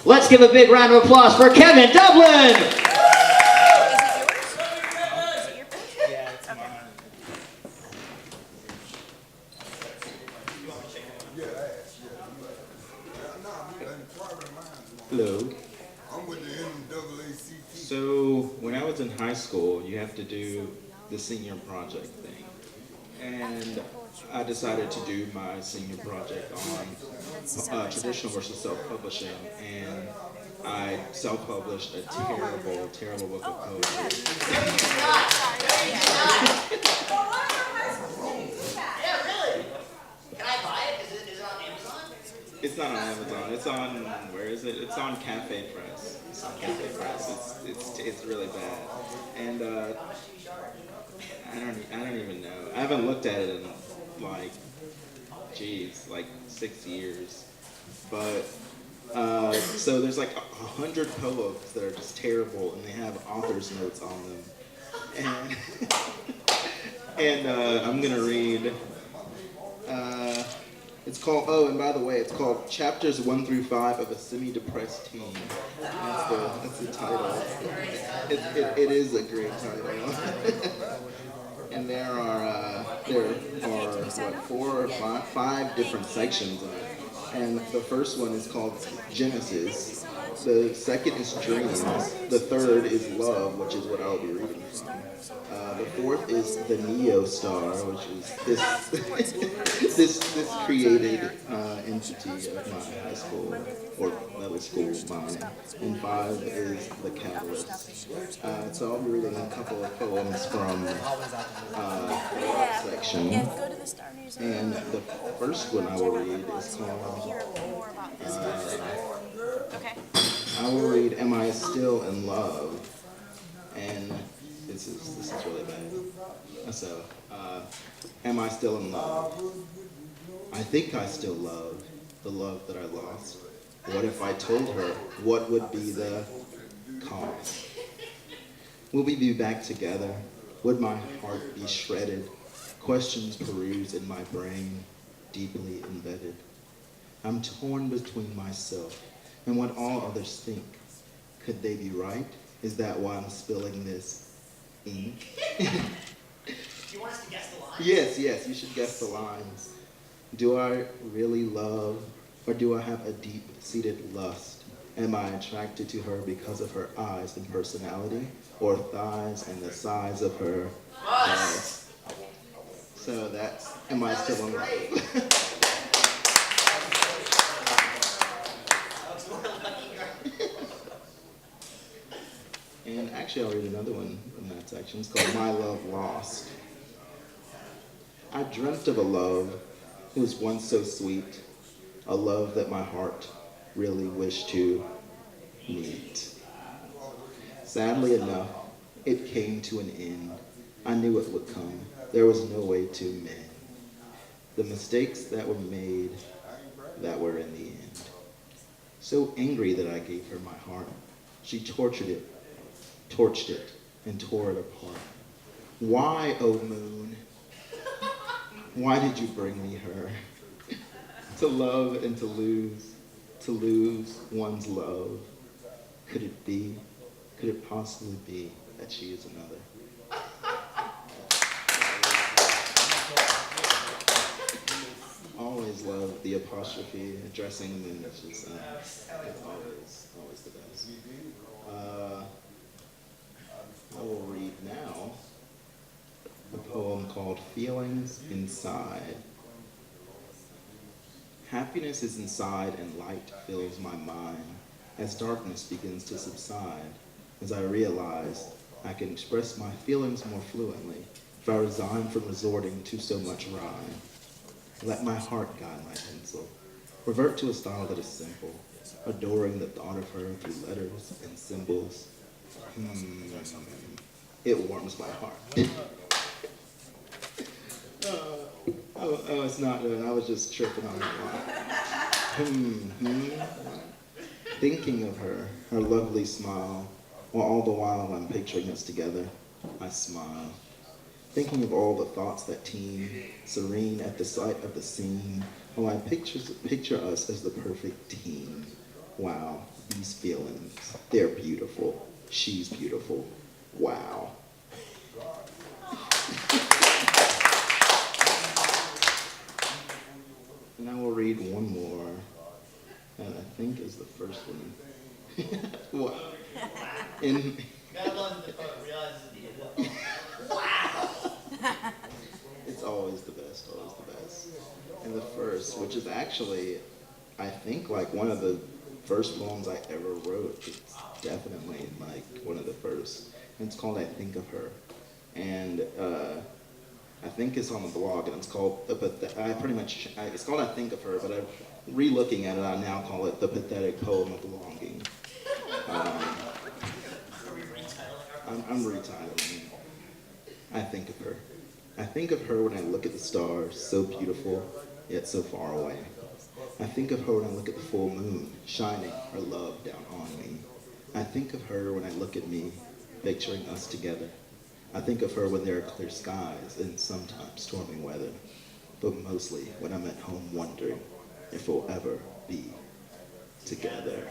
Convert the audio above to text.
Let's give a big round of applause for Kevin Dublin. Hello. So when I was in high school, you have to do the senior project thing. And I decided to do my senior project on traditional versus self-publishing. And I self-published a terrible, terrible book of poetry. Yeah, really? Can I buy it? Is it on Amazon? It's not on Amazon. It's on, where is it? It's on Cafe Press. It's on Cafe Press. It's really bad. And I don't even know. I haven't looked at it in like 6 years. But so there's like 100 poems that are just terrible, and they have author's notes on them. And I'm gonna read. It's called, oh, and by the way, it's called Chapters 1 through 5 of a Semi-Depressed Teen. That's the title. It is a great title. And there are five different sections of it. And the first one is called Genesis. The second is Dreams. The third is Love, which is what I'll be reading from. The fourth is the Neo Star, which is this created entity of my high school, or middle school mine. And five is the Catalyst. So I'll be reading a couple of poems from that section. And the first one I will read is called, I will read Am I Still in Love? And this is really bad. So, am I still in love? I think I still love the love that I lost. What if I told her what would be the cost? Will we be back together? Would my heart be shredded? Questions peruse in my brain, deeply embedded. I'm torn between myself and what all others think. Could they be right? Is that why I'm spilling this ink? Do you want us to guess the lines? Yes, you should guess the lines. Do I really love, or do I have a deep-seated lust? Am I attracted to her because of her eyes and personality, or thighs and the size of her breasts? So that's, am I still in love? And actually, I'll read another one from that section. It's called My Love Lost. I dreamt of a love that was once so sweet, a love that my heart really wished to meet. Sadly enough, it came to an end. I knew it would come. There was no way to mend the mistakes that were made that were in the end. So angry that I gave her my heart. She torched it, and tore it apart. Why, oh moon? Why did you bring me her? To love and to lose one's love. Could it possibly be that she is another? Always love the apostrophe, addressing them. It's just, it's always the best. I will read now a poem called Feelings Inside. Happiness is inside and light fills my mind as darkness begins to subside, as I realize I can express my feelings more fluently if I resign from resorting to so much rhyme. Let my heart guide my pencil, revert to a style that is simple, adoring the thought of her through letters and symbols. It warms my heart. Oh, it's not good. I was just tripping on it. Thinking of her lovely smile, while all the while I'm picturing us together, I smile. Thinking of all the thoughts that teem, serene at the sight of the scene, while I picture us as the perfect team. Wow, these feelings. They're beautiful. She's beautiful. Wow. And I will read one more, and I think is the first one. What? In, Gotta love the part realizes the wow. it's always the best, always the best. And the first, which is actually, I think, like one of the first poems I ever wrote. It's definitely like one of the first. And it's called I Think of Her. And I think it's on the blog, and it's called it's called I Think of Her, but re-looking at it, I now call it The Pathetic Poem of Longing. I'm retitling it. I think of her. I think of her when I look at the stars, so beautiful, yet so far away. I think of her when I look at the full moon, shining her love down on me. I think of her when I look at me, picturing us together. I think of her when there are clear skies and sometimes stormy weather, but mostly when I'm at home wondering if we'll ever be together.